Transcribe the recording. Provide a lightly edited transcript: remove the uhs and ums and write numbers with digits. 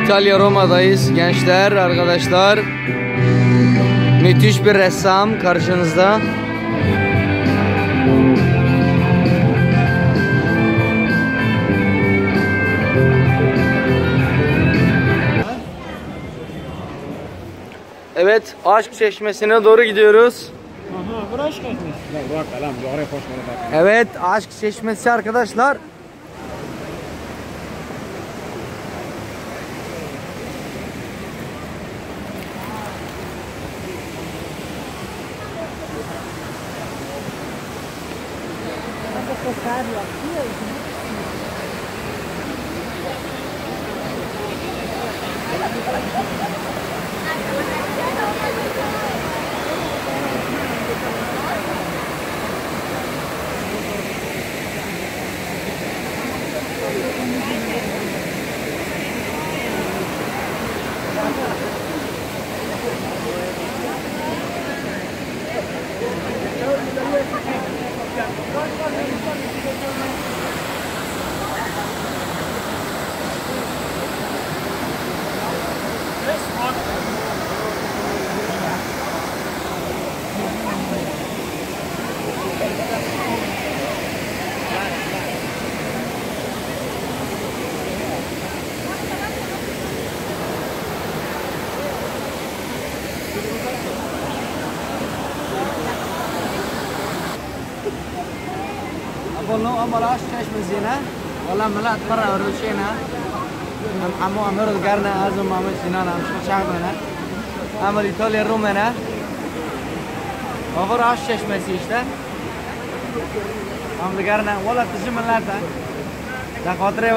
İtalya Roma'dayız gençler, arkadaşlar. Müthiş bir ressam karşınızda. Evet, Aşk Çeşmesi'ne doğru gidiyoruz. Evet, Aşk Çeşmesi arkadaşlar. والله أمر عاش كاش من زينة والله ملأت مرة وروشينا عمو أمر القرنا أزم عمل سنانا مش شعبنا عمل إيطاليا رومنا أمر عاش كاش من سيشته عمل القرنا والله تجمع لاتا ده خاطري